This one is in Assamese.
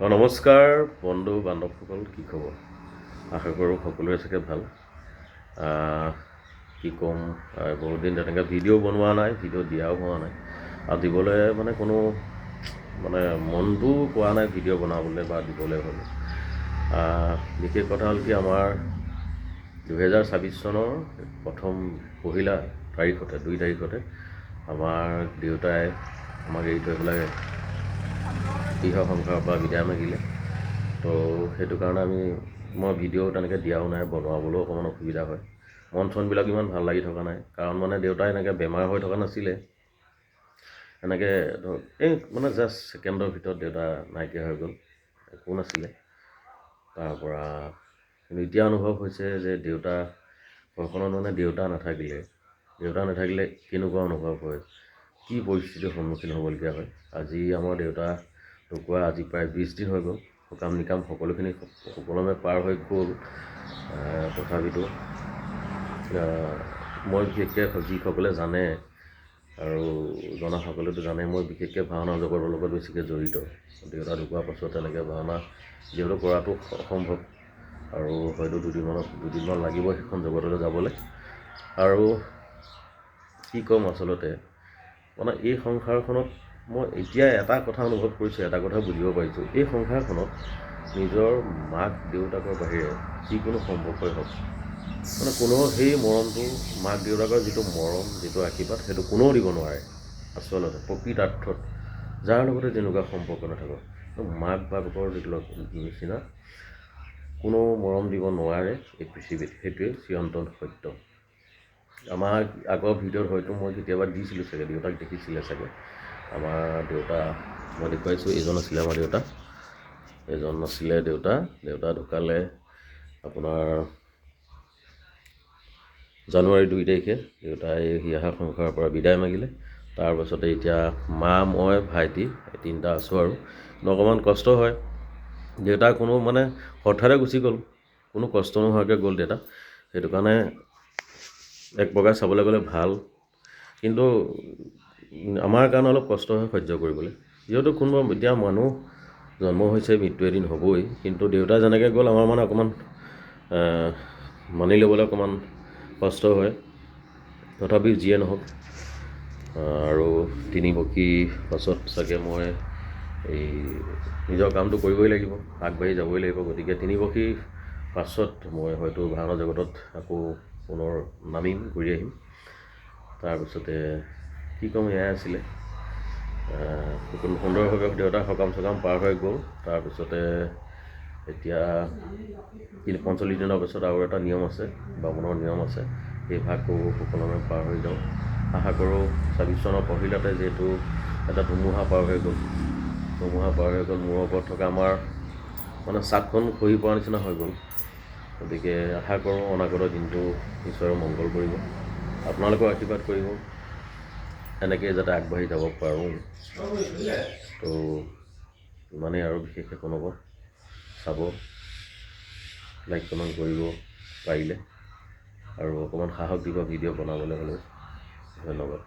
নমস্কাৰ বন্ধু বান্ধৱসকল, কি খবৰ? আশা কৰোঁ সকলোৰে চাগে ভাল। কি ক'ম, বহুত দিন তেনেকৈ ভিডিঅ' বনোৱা নাই, ভিডিঅ' দিয়াও হোৱা নাই। আৰু দিবলৈ কোনো মনটো কোৱা নাই ভিডিঅ' বনাবলৈ বা দিবলৈ হ'লে। বিশেষ কথা হ'ল কি, আমাৰ 2024 চনৰ প্ৰথম পহিলা তাৰিখতে 2 তাৰিখতে আমাৰ দেউতাই আমাক এৰি থৈ পেলাই গৃহ সংসাৰৰ পৰা বিদায় মাগিলে। তো সেইটো কাৰণে মই ভিডিঅ' তেনেকৈ দিয়াও নাই, বনোৱাবলৈও অকণমান অসুবিধা হয়। মন চনবিলাক ইমান ভাল লাগি থকা নাই, কাৰণ দেউতাই এনেকৈ বেমাৰ হৈ থকা নাছিলে। এনেকৈ ধৰক জাষ্ট ছেকেণ্ডৰ ভিতৰত দেউতা নাইকিয়া হৈ গ'ল, একো নাছিলে। তাৰপৰা কিন্তু এতিয়া অনুভৱ হৈছে যে ঘৰখনত দেউতা নাথাকিলে কেনেকুৱা অনুভৱ হয়, কি পৰিস্থিতিৰ সন্মুখীন হ'বলগীয়া হয়। আজি আমাৰ দেউতা ঢুকুৱা আজি প্ৰায় 20 দিন হৈ গ'ল। সকাম নিকাম সকলোখিনি সুকলমে পাৰ হৈ গ'ল। তথাপিতো মই বিশেষকৈ যিসকলে জানে আৰু জনাসকলেতো জানে, মই বিশেষকৈ ভাওনা জগতৰ লগত বেছিকৈ জড়িত। দেউতা ঢুকোৱাৰ পাছত তেনেকৈ ভাওনা যিহেতু কৰাটো অসম্ভৱ, আৰু হয়তো দুদিনমান লাগিব সেইখন জগতলৈ যাবলৈ। আৰু কি ক'ম, আচলতে এই সংসাৰখনত মই এতিয়া এটা কথা অনুভৱ কৰিছোঁ, এটা কথা বুজিব পাৰিছোঁ, এই সংসাৰখনত নিজৰ মাক দেউতাকৰ বাহিৰে যিকোনো সম্পৰ্কই হওক, কোনেও সেই মৰমটো, মাক দেউতাকৰ যিটো মৰম, যিটো আশীৰ্বাদ, সেইটো কোনেও দিব নোৱাৰে। আচলতে প্ৰকৃতাৰ্থত যাৰ লগতে যেনেকুৱা সম্পৰ্ক নাথাকক, মাক বাপেকৰ নিচিনা কোনেও মৰম দিব নোৱাৰে এই পৃথিৱীত। সেইটোৱে চিৰন্তন সত্য। আমাৰ আগৰ ভিডিঅ'ত হয়তো মই কেতিয়াবা দিছিলোঁ চাগে, দেউতাক দেখিছিলে চাগে। আমাৰ দেউতা, মই দেখুৱাইছোঁ, এইজন আছিলে আমাৰ দেউতা। দেউতা ঢুকালে আপোনাৰ জানুৱাৰী 2 তাৰিখে। দেউতাই হিয়াহা সংসাৰৰ পৰা বিদায় মাগিলে। তাৰপাছতে এতিয়া মা, মই, ভাইটি, 3টা আছোঁ। আৰু অকণমান কষ্ট হয়। দেউতা কোনো হঠাতে গুচি গ'ল, কোনো কষ্ট নোহোৱাকৈ গ'ল দেউতা। সেইটো কাৰণে এক প্ৰকাৰ চাবলৈ গ'লে ভাল, কিন্তু আমাৰ কাৰণে অলপ কষ্ট হয় সহ্য কৰিবলৈ। যিহেতু এতিয়া মানুহ জন্ম হৈছে, মৃত্যু এদিন হ'বই। কিন্তু দেউতা যেনেকৈ গ'ল, আমাৰ অকণমান মানি ল'বলৈ অকণমান কষ্ট হয়। তথাপি যিয়ে নহওক, আৰু 3 বছৰ পাছত চাগে মই নিজৰ কামটো কৰিবই লাগিব, আগবাঢ়ি যাবই লাগিব। গতিকে 3 বছৰ পাছত মই হয়তো ভাওনা জগতত আকৌ পুনৰ নামিম, ঘূৰি আহিম। তাৰপিছতে কি ক'ম, এয়াই আছিলে। সুন্দৰভাৱে দেউতাৰ সকাম চকাম পাৰ হৈ গ'ল। তাৰপিছতে এতিয়া 45 দিনৰ পাছত আৰু এটা নিয়ম আছে, বামুণৰ নিয়ম আছে। সেই ভাগটো সুকলমে পাৰ হৈ যাওঁ। আশা কৰোঁ 24 চনৰ পহিলাতে, যিহেতু এটা ধুমুহা পাৰ হৈ গ'ল, মূৰৰ ওপৰত থকা আমাৰ চাকখন খহি পৰা নিচিনা হৈ গ'ল। গতিকে আশা কৰোঁ অনাগত দিনটো ঈশ্বৰে মংগল কৰিব, আপোনালোকেও আশীৰ্বাদ কৰিব, এনেকৈয়ে যাতে আগবাঢ়ি যাব পাৰোঁ। তো ইমানেই, আৰু বিশেষ একো নকওঁ। চাব, লাইক কমেণ্ট কৰিব পাৰিলে, আৰু অকণমান সাহস দিব ভিডিঅ' বনাবলৈ হ'লেও। ধন্যবাদ।